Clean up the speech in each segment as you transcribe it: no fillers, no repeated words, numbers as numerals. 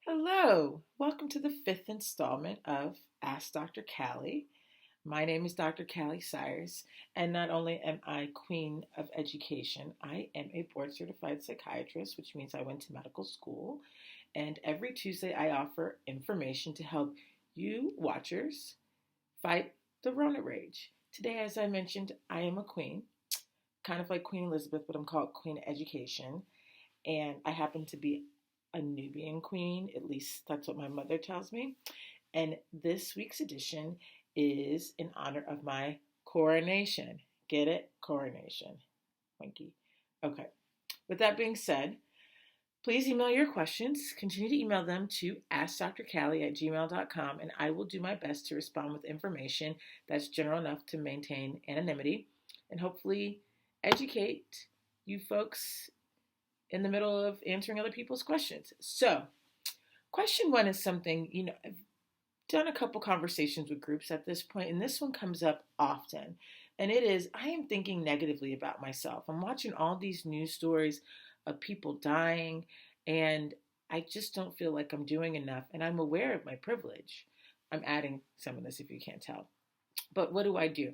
Hello, welcome to the fifth installment of Ask Dr. Callie. My name is Dr. Callie Sires, and not only am I Queen of Education, I am a board certified psychiatrist, which means I went to medical school. And every Tuesday, I offer information to help you watchers fight the Rona rage. Today, as I mentioned, I am a queen, kind of like Queen Elizabeth, but I'm called Queen of Education. And I happen to be a Nubian queen, at least that's what my mother tells me. And this week's edition is in honor of my coronation. Get it? Coronation. Winky. Okay. With that being said, please email your questions. Continue to email them to askdrcallie@gmail.com, and I will do my best to respond with information that's general enough to maintain anonymity and hopefully educate you folks in the middle of answering other people's questions. So, question one is something, I've done a couple conversations with groups at this point, and this one comes up often. And it is, I am thinking negatively about myself. I'm watching all these news stories of people dying, and I just don't feel like I'm doing enough. And I'm aware of my privilege. I'm adding some of this if you can't tell. But what do I do?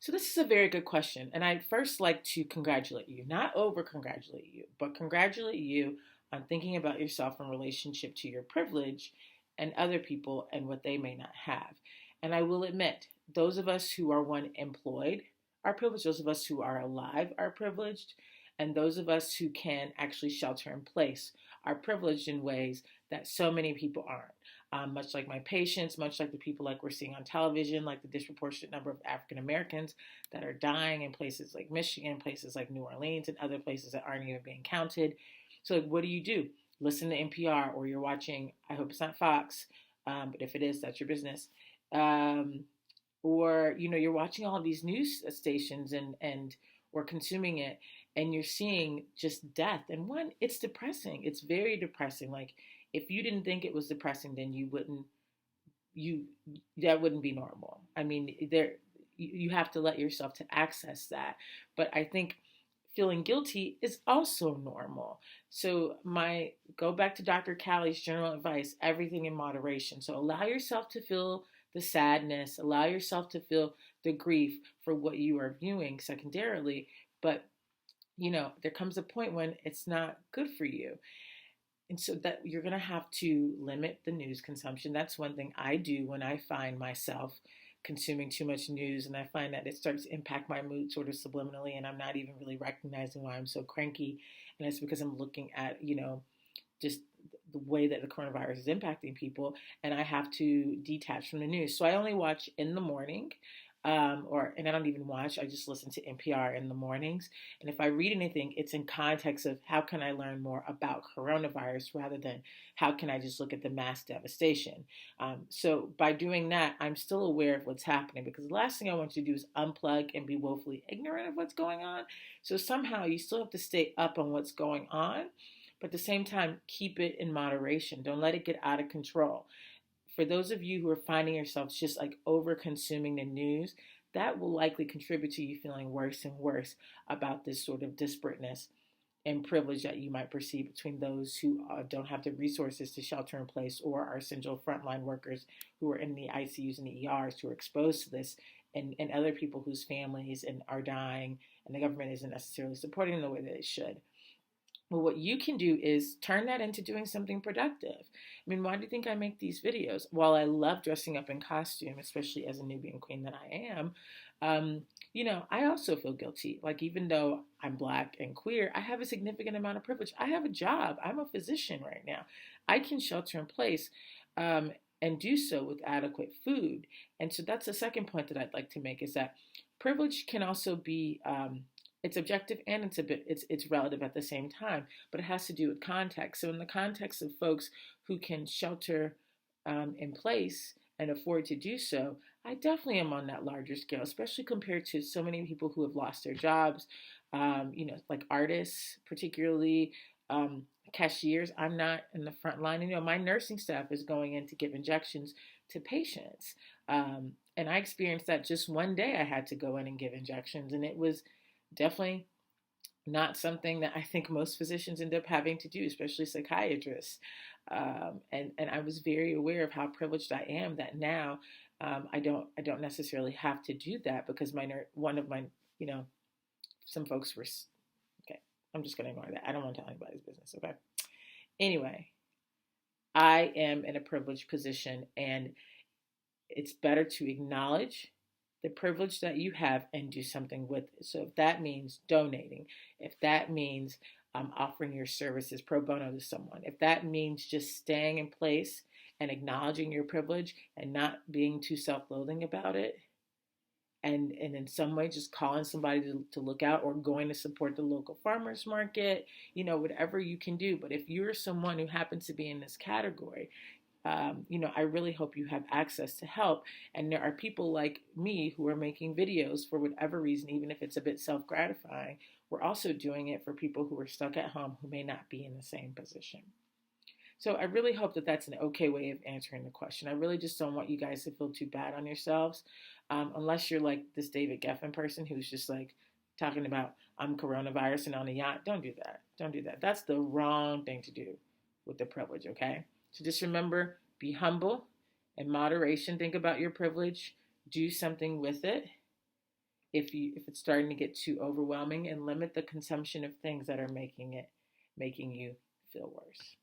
So this is a very good question. And I'd first like to congratulate you, not over congratulate you, but congratulate you on thinking about yourself in relationship to your privilege and other people and what they may not have. And I will admit, those of us who are employed are privileged, those of us who are alive are privileged, and those of us who can actually shelter in place are privileged in ways that so many people aren't. Much like my patients, much like the people like we're seeing on television, like the disproportionate number of African Americans that are dying in places like Michigan, places like New Orleans, and other places that aren't even being counted. So like, what do? Listen to NPR, or you're watching, I hope it's not Fox, but if it is, that's your business. Or, you're watching all of these news stations and or consuming it, and you're seeing just death. And one, it's depressing. It's very depressing. Like, if you didn't think it was depressing, then you that wouldn't be normal. I mean, you have to let yourself to access that. But I think feeling guilty is also normal. So my go back to Dr. Callie's general advice, everything in moderation. So allow yourself to feel the sadness, allow yourself to feel the grief for what you are viewing secondarily, but there comes a point when it's not good for you. And so that you're going to have to limit the news consumption. That's one thing I do when I find myself consuming too much news, and I find that it starts to impact my mood sort of subliminally, and I'm not even really recognizing why I'm so cranky. And it's because I'm looking at, just the way that the coronavirus is impacting people, and I have to detach from the news. So I only watch in the morning, and I don't even watch. I just listen to NPR in the mornings. And if I read anything, it's in context of how can I learn more about coronavirus rather than how can I just look at the mass devastation. So by doing that, I'm still aware of what's happening, because the last thing I want you to do is unplug and be woefully ignorant of what's going on. So somehow you still have to stay up on what's going on, but at the same time, keep it in moderation. Don't let it get out of control. For those of you who are finding yourselves just like over consuming the news, that will likely contribute to you feeling worse and worse about this sort of disparateness and privilege that you might perceive between those who don't have the resources to shelter in place, or are essential frontline workers who are in the ICUs and the ERs who are exposed to this, and other people whose families are dying and the government isn't necessarily supporting them the way that it should. Well, what you can do is turn that into doing something productive. I mean, why do you think I make these videos? While I love dressing up in costume, especially as a Nubian queen that I am, I also feel guilty. Like, even though I'm Black and queer, I have a significant amount of privilege. I have a job. I'm a physician right now. I can shelter in place and do so with adequate food. And so that's the second point that I'd like to make, is that privilege can also be it's objective and it's relative at the same time, but it has to do with context. So in the context of folks who can shelter in place and afford to do so, I definitely am on that larger scale, especially compared to so many people who have lost their jobs, like artists, particularly cashiers. I'm not in the front line. My nursing staff is going in to give injections to patients. And I experienced that just one day. I had to go in and give injections, and it was definitely not something that I think most physicians end up having to do, especially psychiatrists. And I was very aware of how privileged I am that now I don't necessarily have to do that because one of my, you know, some folks were okay. I'm just gonna ignore that. I don't want to tell anybody's business. Okay. Anyway, I am in a privileged position, and it's better to acknowledge the privilege that you have and do something with it. So if that means donating, if that means offering your services pro bono to someone, if that means just staying in place and acknowledging your privilege and not being too self-loathing about it, and in some way just calling somebody to look out, or going to support the local farmers market, whatever you can do. But if you're someone who happens to be in this category, I really hope you have access to help. And there are people like me who are making videos for whatever reason, even if it's a bit self-gratifying. We're also doing it for people who are stuck at home who may not be in the same position. So I really hope that that's an okay way of answering the question. I really just don't want you guys to feel too bad on yourselves, unless you're like this David Geffen person who's just like talking about I'm coronavirus and on a yacht. Don't do that. Don't do that. That's the wrong thing to do with the privilege, okay? So just remember, be humble and moderation. Think about your privilege. Do something with it if it's starting to get too overwhelming, and limit the consumption of things that are making you feel worse.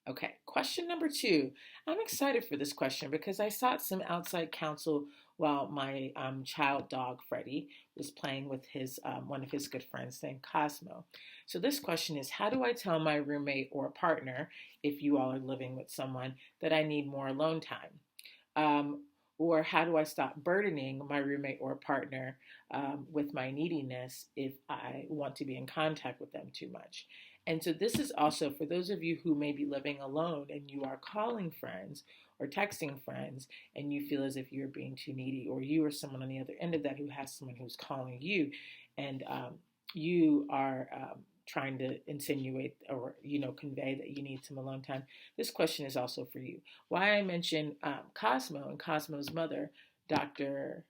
Okay, question number 2. I'm excited for this question because I sought some outside counsel while my child dog, Freddie, was playing with his one of his good friends named Cosmo. So this question is, how do I tell my roommate or partner, if you all are living with someone, that I need more alone time? Or how do I stop burdening my roommate or partner with my neediness if I want to be in contact with them too much? And so this is also for those of you who may be living alone and you are calling friends or texting friends and you feel as if you're being too needy, or you or someone on the other end of that who has someone who's calling you, and you are trying to insinuate or convey that you need some alone time. This question is also for you. Why I mentioned Cosmo and Cosmo's mother, Dr.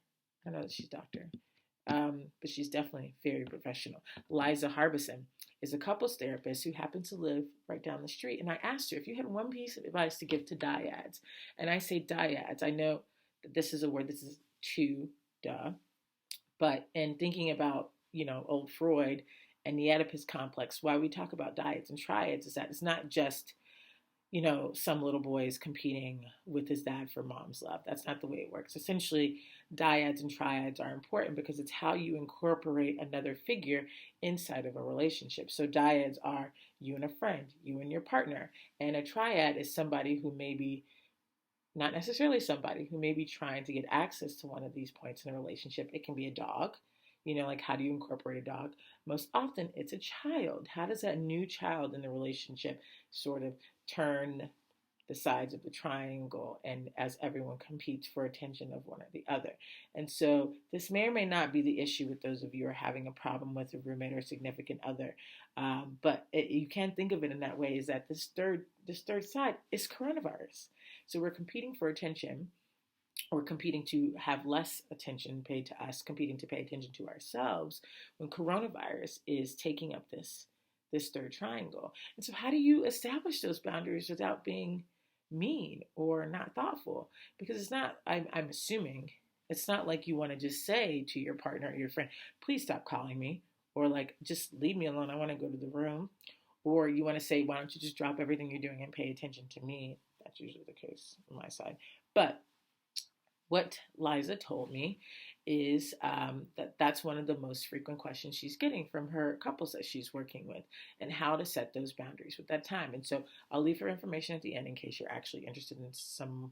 I know that she's doctor, but she's definitely very professional. Liza Harbison is a couples therapist who happens to live right down the street. And I asked her if you had one piece of advice to give to dyads. And I say dyads. I know that this is a word, this is two, duh. But in thinking about, old Freud and the Oedipus complex, why we talk about dyads and triads is that it's not just some little boy is competing with his dad for mom's love. That's not the way it works. Essentially, dyads and triads are important because it's how you incorporate another figure inside of a relationship. So dyads are you and a friend, you and your partner. And a triad is somebody who may be, not necessarily somebody, who may be trying to get access to one of these points in a relationship. It can be a dog. Like how do you incorporate a dog? Most often it's a child. How does that new child in the relationship sort of turn the sides of the triangle, and as everyone competes for attention of one or the other? And so this may or may not be the issue with those of you who are having a problem with a roommate or significant other, but you can think of it in that way, is that this third side is coronavirus. So we're competing for attention. We're competing to have less attention paid to us, competing to pay attention to ourselves, when coronavirus is taking up this third triangle. And so how do you establish those boundaries without being mean or not thoughtful? Because it's not, I'm assuming, it's not like you want to just say to your partner or your friend, please stop calling me, or like, just leave me alone, I want to go to the room. Or you want to say, why don't you just drop everything you're doing and pay attention to me? That's usually the case on my side. But what Liza told me is that's one of the most frequent questions she's getting from her couples that she's working with, and how to set those boundaries with that time. And so I'll leave her information at the end in case you're actually interested in some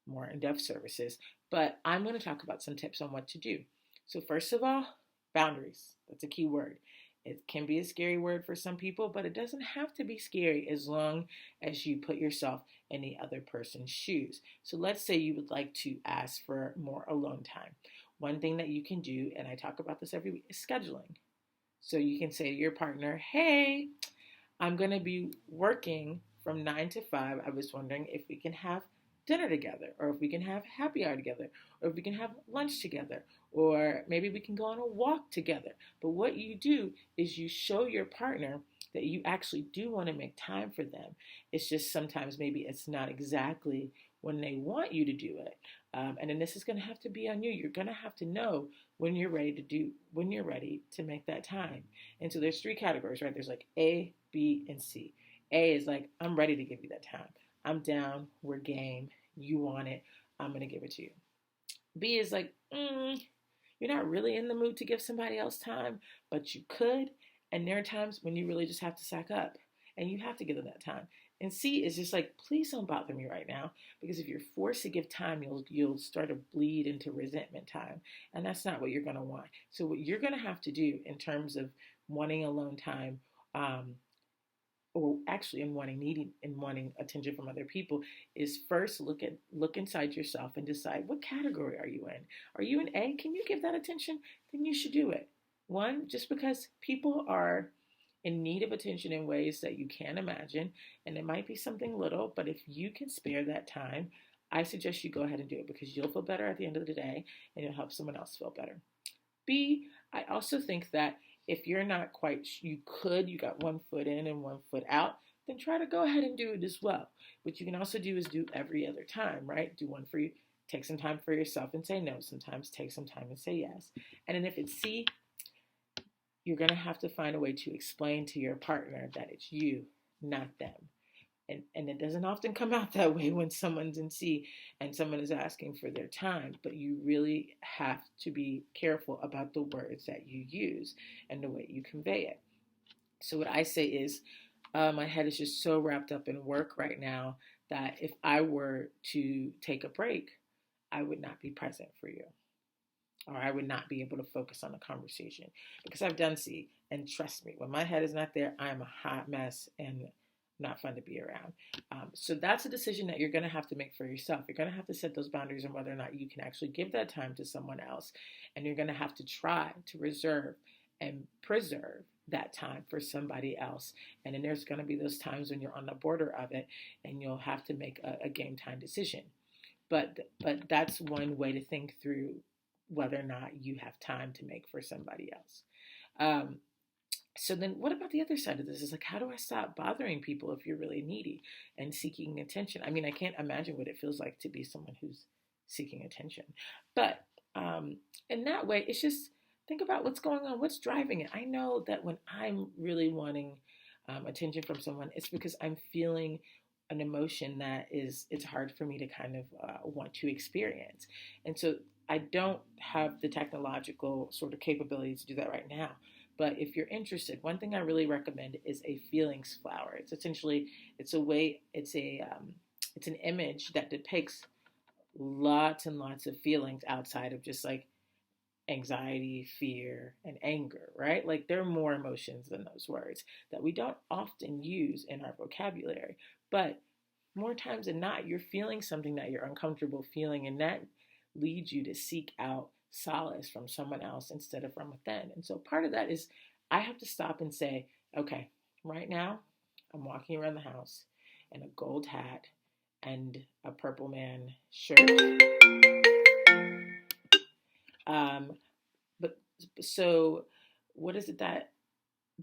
more in-depth services. But I'm going to talk about some tips on what to do. So first of all, boundaries. That's a key word. It can be a scary word for some people, but it doesn't have to be scary as long as you put yourself in the other person's shoes. So let's say you would like to ask for more alone time. One thing that you can do, and I talk about this every week, is scheduling. So you can say to your partner, hey, I'm going to be working from 9 to 5. I was wondering if we can have dinner together, or if we can have happy hour together, or if we can have lunch together, or maybe we can go on a walk together. But what you do is you show your partner that you actually do want to make time for them. It's just sometimes maybe it's not exactly when they want you to do it. And then this is going to have to be on you. You're going to have to know when you're ready to make that time. And so there's three categories, right? There's like A, B, and C. A is like, I'm ready to give you that time. I'm down. We're game. You want it. I'm going to give it to you. B is like, you're not really in the mood to give somebody else time, but you could. And there are times when you really just have to sack up and you have to give them that time. And C is just like, please don't bother me right now, because if you're forced to give time, you'll start to bleed into resentment time, and that's not what you're going to want. So what you're going to have to do in terms of wanting alone time, um, or actually in wanting attention from other people, is first look inside yourself and decide, what category are you in? Are you in A? Can you give that attention? Then you should do it. One, just because people are in need of attention in ways that you can't imagine, and it might be something little, but if you can spare that time, I suggest you go ahead and do it, because you'll feel better at the end of the day and you'll help someone else feel better. B, I also think that if you're not quite, you got one foot in and one foot out, then try to go ahead and do it as well. What you can also do is do every other time, right? Do one for you, take some time for yourself and say no. Sometimes take some time and say yes. And then if it's C, you're going to have to find a way to explain to your partner that it's you, not them. And it doesn't often come out that way when someone's in C and someone is asking for their time, but you really have to be careful about the words that you use and the way you convey it. So what I say is, my head is just so wrapped up in work right now that if I were to take a break, I would not be present for you, or I would not be able to focus on the conversation, because I've done C, and trust me, when my head is not there, I am a hot mess and not fun to be around. So that's a decision that you're going to have to make for yourself. You're going to have to set those boundaries on whether or not you can actually give that time to someone else, and you're going to have to try to reserve and preserve that time for somebody else. And then there's going to be those times when you're on the border of it, and you'll have to make a game time decision. But that's one way to think through whether or not you have time to make for somebody else. So then what about the other side of this? Is like, how do I stop bothering people if you're really needy and seeking attention? I mean, I can't imagine what it feels like to be someone who's seeking attention. But in that way, it's just think about what's going on, what's driving it. I know that when I'm really wanting attention from someone, it's because I'm feeling an emotion that it's hard for me to kind of want to experience. And so I don't have the technological sort of capability to do that right now. But if you're interested, one thing I really recommend is a feelings flower. It's essentially, it's an image that depicts lots and lots of feelings outside of just like anxiety, fear, and anger, right? Like there are more emotions than those words that we don't often use in our vocabulary. But more times than not, you're feeling something that you're uncomfortable feeling, and that leads you to seek out solace from someone else instead of from within. And so part of that is I have to stop and say, okay, right now I'm walking around the house in a gold hat and a purple man shirt. But so what is it that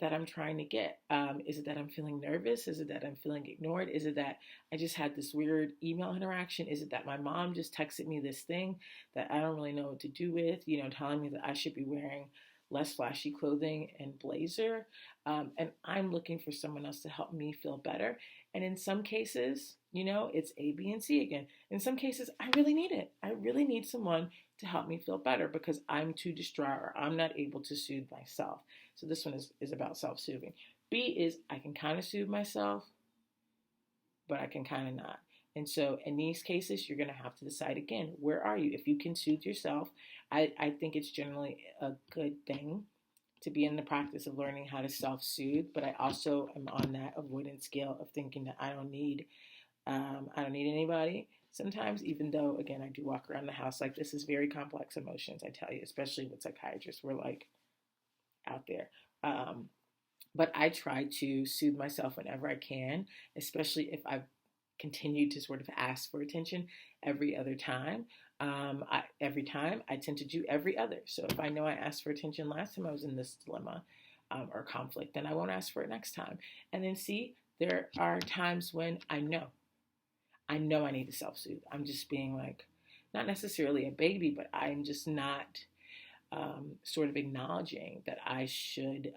I'm trying to get? Is it that I'm feeling nervous? Is it that I'm feeling ignored? Is it that I just had this weird email interaction? Is it that my mom just texted me this thing that I don't really know what to do with, telling me that I should be wearing less flashy clothing and blazer? And I'm looking for someone else to help me feel better. And in some cases, it's A, B, and C again. In some cases, I really need it. I really need someone to help me feel better because I'm too distraught or I'm not able to soothe myself. So this one is about self-soothing. B is I can kind of soothe myself, but I can kind of not. And so in these cases, you're going to have to decide again, where are you? If you can soothe yourself, I think it's generally a good thing to be in the practice of learning how to self-soothe. But I also am on that avoidance scale of thinking that I don't need anybody. Sometimes, even though, again, I do walk around the house like this is very complex emotions, I tell you, especially with psychiatrists, we're like out there. But I try to soothe myself whenever I can, especially if I've continue to sort of ask for attention every other time. Every time I tend to do every other. So if I know I asked for attention last time I was in this dilemma or conflict, then I won't ask for it next time. And then see, there are times when I know I need to self-soothe. I'm just being like, not necessarily a baby, but I'm just not sort of acknowledging that I should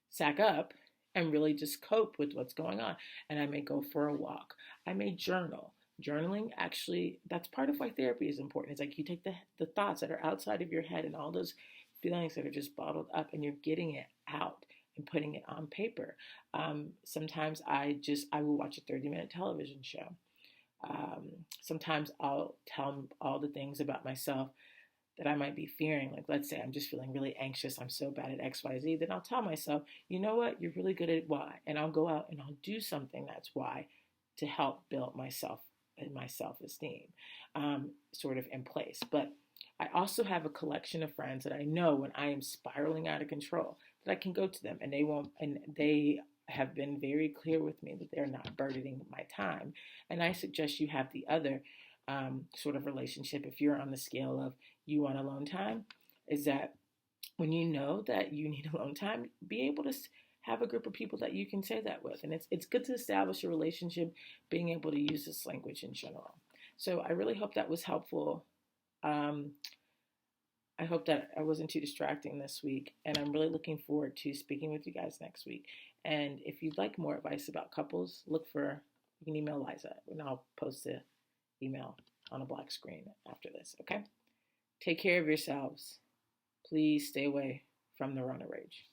sack up and really just cope with what's going on. And I may go for a walk. I may journal. Journaling, actually, that's part of why therapy is important. It's like you take the thoughts that are outside of your head and all those feelings that are just bottled up and you're getting it out and putting it on paper. Sometimes I will watch a 30-minute television show. Sometimes I'll tell all the things about myself that I might be fearing. Like, let's say I'm just feeling really anxious. I'm so bad at XYZ. Then I'll tell myself, you know what? You're really good at Y. And I'll go out and I'll do something that's Y to help build myself and my self-esteem sort of in place. But I also have a collection of friends that I know when I am spiraling out of control that I can go to them and they have been very clear with me that they're not burdening my time. And I suggest you have the other sort of relationship, if you're on the scale of you want alone time, is that when you know that you need alone time, be able to have a group of people that you can say that with. And it's good to establish a relationship, being able to use this language in general. So I really hope that was helpful. I hope that I wasn't too distracting this week, and I'm really looking forward to speaking with you guys next week. And if you'd like more advice about couples, you can email Liza, and I'll post the email on a black screen after this, okay? Take care of yourselves. Please stay away from the Rona rage.